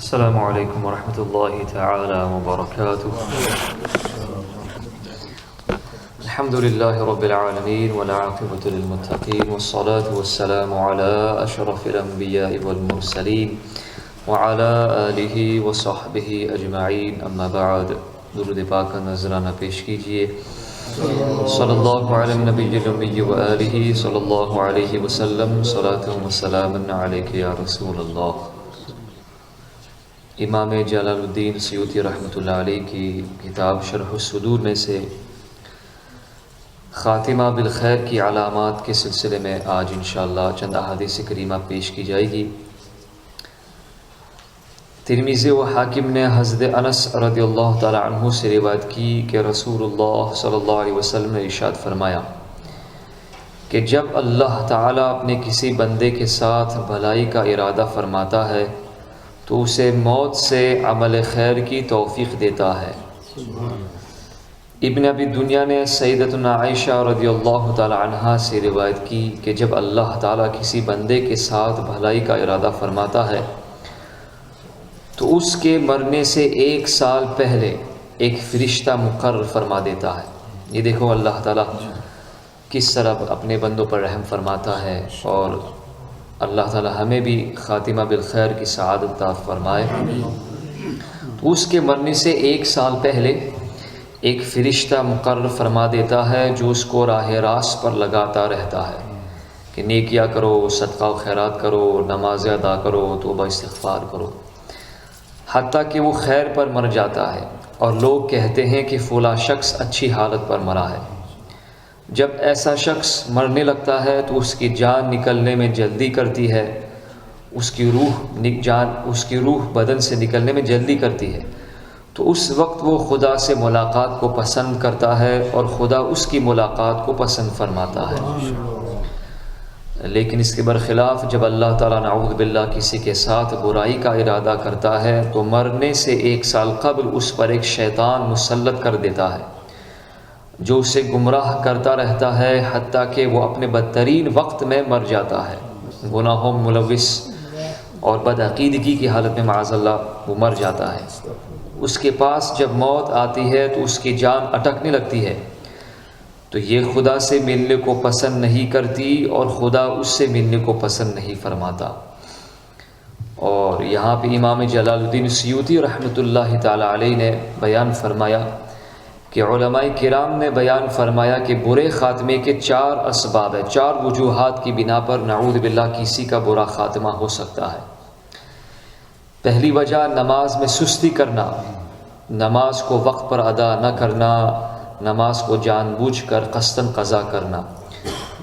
السلام علیکم ورحمۃ اللہ تعالی وبرکاتہ۔ الحمد للہ رب العالمین والعاقبۃ للمتقین والصلاة والسلام علی اشرف الانبیاء والمرسلین وعلی آلہ وصحبہ اجمعین، اما بعد۔ درود پاک کا نذرانہ پیش کیجیے۔ صلی اللہ علی النبی الامی وآلہ صلی اللہ علیہ وسلم، صلاۃ و سلام علیک یا رسول اللہ۔ امام جلال الدین سیوطی رحمۃ اللہ علیہ کی کتاب شرح الصدور میں سے خاتمہ بالخیر کی علامات کے سلسلے میں آج انشاءاللہ چند احادیث کریمہ پیش کی جائے گی۔ ترمذی و حاکم نے حضرت انس رضی اللہ تعالی عنہ سے روایت کی کہ رسول اللہ صلی اللہ علیہ وسلم نے ارشاد فرمایا کہ جب اللہ تعالیٰ اپنے کسی بندے کے ساتھ بھلائی کا ارادہ فرماتا ہے تو اسے موت سے عمل خیر کی توفیق دیتا ہے۔ ابن ابی دنیا نے سیدتنا عائشہ رضی اللہ تعالی عنہا سے روایت کی کہ جب اللہ تعالیٰ کسی بندے کے ساتھ بھلائی کا ارادہ فرماتا ہے تو اس کے مرنے سے 1 سال پہلے ایک فرشتہ مقرر فرما دیتا ہے۔ یہ دیکھو اللہ تعالیٰ کس طرح اپنے بندوں پر رحم فرماتا ہے، اور اللہ تعالیٰ ہمیں بھی خاتمہ بالخیر کی سعادت عطا فرمائے۔ تو اس کے مرنے سے 1 سال پہلے ایک فرشتہ مقرر فرما دیتا ہے جو اس کو راہ راست پر لگاتا رہتا ہے کہ نیکیاں کرو، صدقہ و خیرات کرو، نماز ادا کرو، توبہ استغفار کرو، حتیٰ کہ وہ خیر پر مر جاتا ہے اور لوگ کہتے ہیں کہ فلاں شخص اچھی حالت پر مرا ہے۔ جب ایسا شخص مرنے لگتا ہے تو اس کی جان نکلنے میں جلدی کرتی ہے، اس کی روح بدن سے نکلنے میں جلدی کرتی ہے، تو اس وقت وہ خدا سے ملاقات کو پسند کرتا ہے اور خدا اس کی ملاقات کو پسند فرماتا ہے۔ لیکن اس کے برخلاف جب اللہ تعالیٰ نعوذ باللہ کسی کے ساتھ برائی کا ارادہ کرتا ہے تو مرنے سے 1 سال قبل اس پر ایک شیطان مسلط کر دیتا ہے جو اسے گمراہ کرتا رہتا ہے حتیٰ کہ وہ اپنے بدترین وقت میں مر جاتا ہے، گناہوں ملوث اور بدعقیدگی کی حالت میں معاذ اللہ وہ مر جاتا ہے۔ اس کے پاس جب موت آتی ہے تو اس کی جان اٹکنے لگتی ہے، تو یہ خدا سے ملنے کو پسند نہیں کرتی اور خدا اس سے ملنے کو پسند نہیں فرماتا۔ اور یہاں پہ امام جلال الدین سیوطی رحمۃ اللہ تعالی علیہ نے بیان فرمایا کہ علماء کرام نے بیان فرمایا کہ برے خاتمے کے 4 اسباب ہیں، 4 وجوہات کی بنا پر نعوذ باللہ کسی کا برا خاتمہ ہو سکتا ہے۔ پہلی وجہ نماز میں سستی کرنا، نماز کو وقت پر ادا نہ کرنا، نماز کو جان بوجھ کر قصداً قضا کرنا۔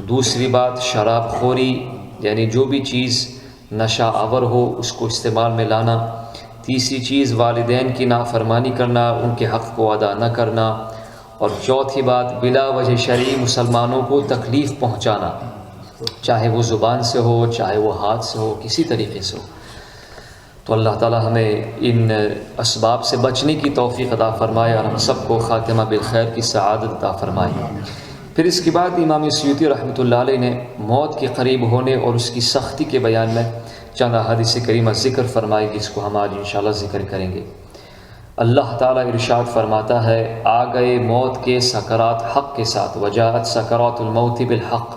دوسری بات شراب خوری، یعنی جو بھی چیز نشہ آور ہو اس کو استعمال میں لانا۔ تیسری چیز والدین کی نافرمانی کرنا، ان کے حق کو ادا نہ کرنا۔ اور چوتھی بات بلا وجہ شرعی مسلمانوں کو تکلیف پہنچانا، چاہے وہ زبان سے ہو، چاہے وہ ہاتھ سے ہو، کسی طریقے سے ہو۔ تو اللہ تعالی ہمیں ان اسباب سے بچنے کی توفیق عطا فرمائے اور ہم سب کو خاتمہ بالخیر کی سعادت عطا فرمائے۔ پھر اس کے بعد امام سیوطی رحمۃ اللہ علیہ نے موت کے قریب ہونے اور اس کی سختی کے بیان میں چند احادیث کریمہ ذکر فرمائی، جس کو ہم آج انشاءاللہ ذکر کریں گے۔ اللہ تعالیٰ ارشاد فرماتا ہے، آ گئے موت کے سکرات حق کے ساتھ، وجاءت سکرات الموت بالحق۔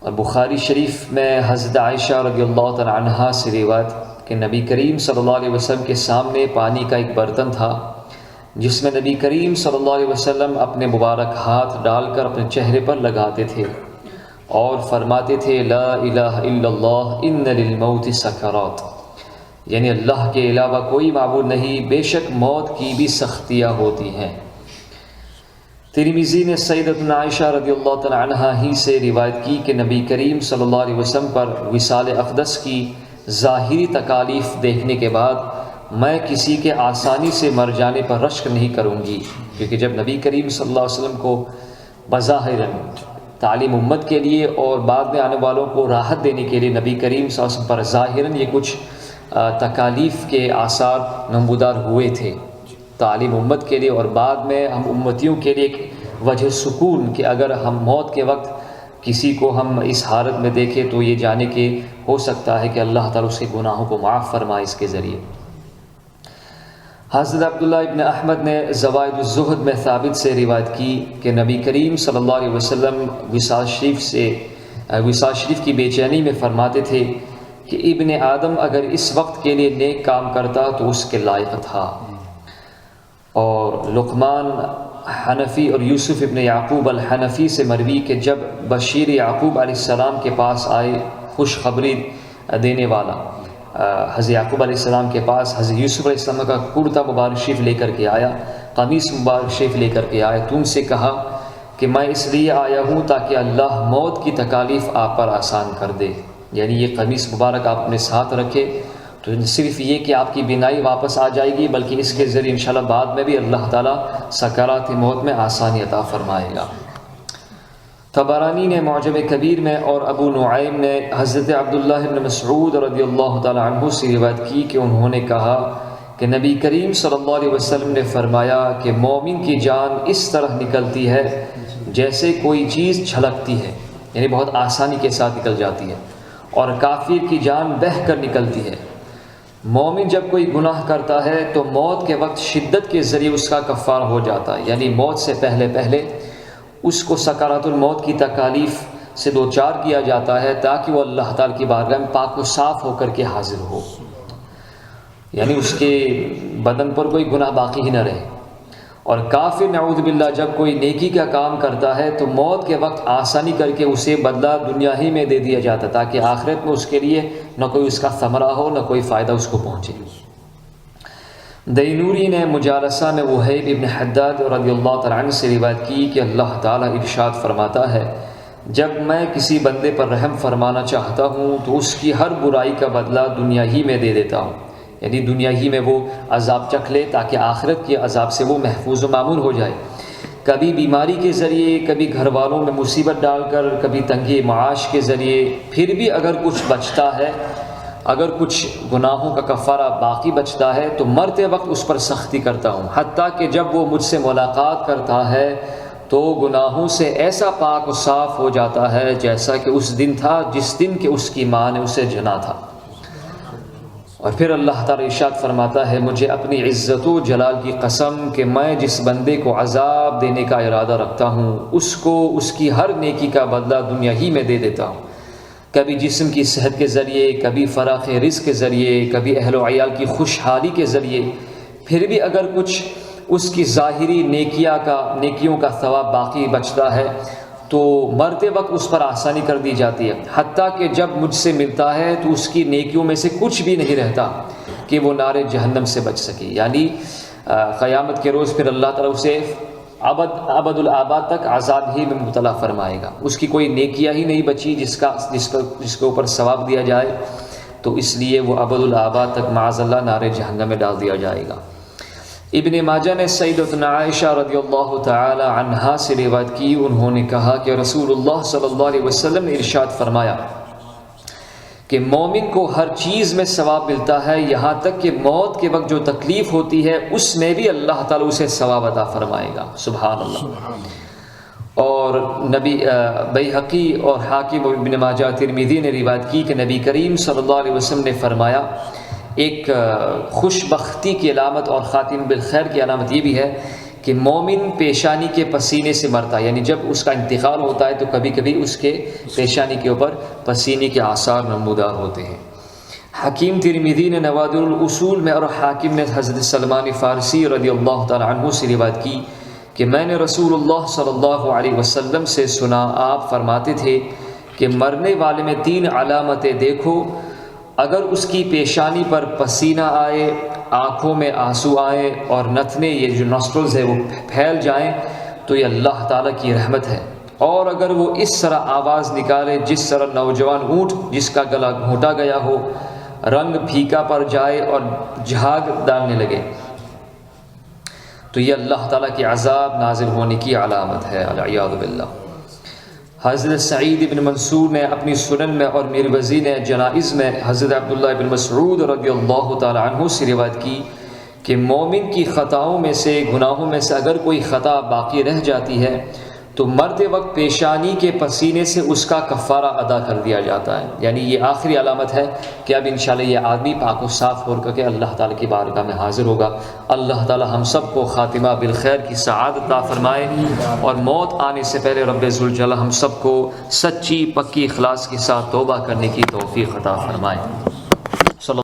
اور بخاری شریف میں حضرت عائشہ رضی اللہ تعالی عنہا سے روایت کہ نبی کریم صلی اللہ علیہ وسلم کے سامنے پانی کا ایک برتن تھا جس میں نبی کریم صلی اللہ علیہ وسلم اپنے مبارک ہاتھ ڈال کر اپنے چہرے پر لگاتے تھے اور فرماتے تھے لا الہ الا اللہ ان للموت سکرات، یعنی اللہ کے علاوہ کوئی معبود نہیں، بے شک موت کی بھی سختیاں ہوتی ہیں۔ ترمذی نے سیدتنا عائشہ رضی اللہ تعالی عنہا ہی سے روایت کی کہ نبی کریم صلی اللہ علیہ وسلم پر وصال اقدس کی ظاہری تکالیف دیکھنے کے بعد میں کسی کے آسانی سے مر جانے پر رشک نہیں کروں گی، کیونکہ جب نبی کریم صلی اللہ علیہ وسلم کو بظاہر تعلیم امت کے لیے اور بعد میں آنے والوں کو راحت دینے کے لیے نبی کریم صلی اللہ علیہ وسلم پر ظاہراً یہ کچھ تکالیف کے آثار نمودار ہوئے تھے تعلیم امت کے لیے، اور بعد میں ہم امتیوں کے لیے ایک وجہ سکون کہ اگر ہم موت کے وقت کسی کو ہم اس حالت میں دیکھیں تو یہ جانے کہ ہو سکتا ہے کہ اللہ تعالیٰ اس کے گناہوں کو معاف فرمائے اس کے ذریعے۔ حضرت عبداللہ ابن احمد نے زوائد الزہد میں ثابت سے روایت کی کہ نبی کریم صلی اللہ علیہ وسلم وصال شریف کی بے چینی میں فرماتے تھے کہ ابن آدم اگر اس وقت کے لیے نیک کام کرتا تو اس کے لائق تھا۔ اور لقمان حنفی اور یوسف ابن یعقوب الحنفی سے مروی کہ جب بشیر یعقوب علیہ السلام کے پاس آئے خوشخبری دینے والا، حضرت یعقوب علیہ السلام کے پاس حضرت یوسف علیہ السلام کا کرتا مبارک شریف لے کر کے آیا، قمیص مبارک شریف لے کر کے آیا، تو ان سے کہا کہ میں اس لیے آیا ہوں تاکہ اللہ موت کی تکالیف آپ پر آسان کر دے، یعنی یہ قمیص مبارک آپ اپنے ساتھ رکھے تو صرف یہ کہ آپ کی بینائی واپس آ جائے گی، بلکہ اس کے ذریعے انشاءاللہ بعد میں بھی اللہ تعالیٰ سکرات موت میں آسانی عطا فرمائے گا۔ طبرانی نے معجم کبیر میں اور ابو نعیم نے حضرت عبداللہ بن مسعود رضی اللہ تعالیٰ عنہ سے روایت کی کہ انہوں نے کہا کہ نبی کریم صلی اللہ علیہ وسلم نے فرمایا کہ مومن کی جان اس طرح نکلتی ہے جیسے کوئی چیز چھلکتی ہے، یعنی بہت آسانی کے ساتھ نکل جاتی ہے، اور کافر کی جان بہہ کر نکلتی ہے۔ مومن جب کوئی گناہ کرتا ہے تو موت کے وقت شدت کے ذریعے اس کا کفارہ ہو جاتا ہے، یعنی موت سے پہلے اس کو سکرات الموت کی تکالیف سے دوچار کیا جاتا ہے تاکہ وہ اللہ تعالیٰ کی بارگاہ میں پاک و صاف ہو کر کے حاضر ہو، یعنی اس کے بدن پر کوئی گناہ باقی ہی نہ رہے۔ اور کافر نعوذ باللہ جب کوئی نیکی کا کام کرتا ہے تو موت کے وقت آسانی کر کے اسے بدلہ دنیا ہی میں دے دیا جاتا تاکہ آخرت میں اس کے لیے نہ کوئی اس کا ثمرہ ہو نہ کوئی فائدہ اس کو پہنچے۔ دینوری نے مجالسہ میں وہیب ابن حداد رضی اللہ تعالیٰ عنہ سے روایت کی کہ اللہ تعالیٰ ارشاد فرماتا ہے جب میں کسی بندے پر رحم فرمانا چاہتا ہوں تو اس کی ہر برائی کا بدلہ دنیا ہی میں دے دیتا ہوں، یعنی دنیا ہی میں وہ عذاب چکھ لے تاکہ آخرت کے عذاب سے وہ محفوظ و معمون ہو جائے۔ کبھی بیماری کے ذریعے، کبھی گھر والوں میں مصیبت ڈال کر، کبھی تنگی معاش کے ذریعے، پھر بھی اگر کچھ بچتا ہے، اگر کچھ گناہوں کا کفارہ باقی بچتا ہے تو مرتے وقت اس پر سختی کرتا ہوں، حتیٰ کہ جب وہ مجھ سے ملاقات کرتا ہے تو گناہوں سے ایسا پاک و صاف ہو جاتا ہے جیسا کہ اس دن تھا جس دن کہ اس کی ماں نے اسے جنا تھا۔ اور پھر اللہ تعالیٰ ارشاد فرماتا ہے مجھے اپنی عزت و جلال کی قسم کہ میں جس بندے کو عذاب دینے کا ارادہ رکھتا ہوں اس کو اس کی ہر نیکی کا بدلہ دنیا ہی میں دے دیتا ہوں، کبھی جسم کی صحت کے ذریعے، کبھی فراخ رزق کے ذریعے، کبھی اہل و عیال کی خوشحالی کے ذریعے، پھر بھی اگر کچھ اس کی ظاہری نیکیوں کا ثواب باقی بچتا ہے تو مرتے وقت اس پر آسانی کر دی جاتی ہے، حتیٰ کہ جب مجھ سے ملتا ہے تو اس کی نیکیوں میں سے کچھ بھی نہیں رہتا کہ وہ نار جہنم سے بچ سکے، یعنی قیامت کے روز پھر اللہ تعالیٰ اسے ابد الآباد تک عذاب ہی میں مبتلا فرمائے گا، اس کی کوئی نیکیاں ہی نہیں بچی جس کے اوپر ثواب دیا جائے، تو اس لیے وہ ابد الآباد تک معاذ اللہ نار جہنم میں ڈال دیا جائے گا۔ ابن ماجہ نے سیدتنا عائشہ رضی اللہ تعالی عنہا سے روایت کی، انہوں نے کہا کہ رسول اللہ صلی اللہ علیہ وسلم نے ارشاد فرمایا کہ مومن کو ہر چیز میں ثواب ملتا ہے، یہاں تک کہ موت کے وقت جو تکلیف ہوتی ہے اس میں بھی اللہ تعالیٰ اسے ثواب عطا فرمائے گا، سبحان اللہ۔ اور نبی بیہقی اور حاکم ابن ماجہ ترمذی نے روایت کی کہ نبی کریم صلی اللہ علیہ وسلم نے فرمایا ایک خوش بختی کی علامت اور خاتم بالخیر کی علامت یہ بھی ہے کہ مومن پیشانی کے پسینے سے مرتا ہے، یعنی جب اس کا انتقال ہوتا ہے تو کبھی کبھی اس کے پیشانی کے اوپر پسینے کے آثار نمودار ہوتے ہیں۔ حکیم ترمذی نے نوادر الاصول میں اور حاکم نے حضرت سلمان فارسی رضی اللہ تعالی عنہ سے روایت کی کہ میں نے رسول اللہ صلی اللہ علیہ وسلم سے سنا، آپ فرماتے تھے کہ مرنے والے میں 3 علامتیں دیکھو، اگر اس کی پیشانی پر پسینہ آئے، آنکھوں میں آنسو آئے اور نتنے یہ جو نوسٹرلز ہے وہ پھیل جائیں تو یہ اللہ تعالیٰ کی رحمت ہے، اور اگر وہ اس طرح آواز نکالے جس طرح نوجوان اونٹ جس کا گلا گھونٹا گیا ہو، رنگ پھیکا پڑ جائے اور جھاگ ڈالنے لگے تو یہ اللہ تعالیٰ کے عذاب نازل ہونے کی علامت ہے، والعیاذ باللہ۔ حضرت سعید بن منصور نے اپنی سنن میں اور مروزی نے جنائز میں حضرت عبداللہ بن مسعود رضی اللہ تعالی عنہ سے روایت کی کہ مومن کی خطاؤں میں سے، گناہوں میں سے اگر کوئی خطا باقی رہ جاتی ہے تو مرتے وقت پیشانی کے پسینے سے اس کا کفارہ ادا کر دیا جاتا ہے. یعنی یہ آخری علامت ہے کہ اب انشاءاللہ یہ آدمی پاک و صاف ہو کر کے اللہ تعالیٰ کی بارگاہ میں حاضر ہوگا. اللہ تعالیٰ ہم سب کو خاتمہ بالخیر کی سعادت عطا فرمائے، اور موت آنے سے پہلے رب ذوالجلال ہم سب کو سچی پکی اخلاص کے ساتھ توبہ کرنے کی توفیق عطا فرمائے.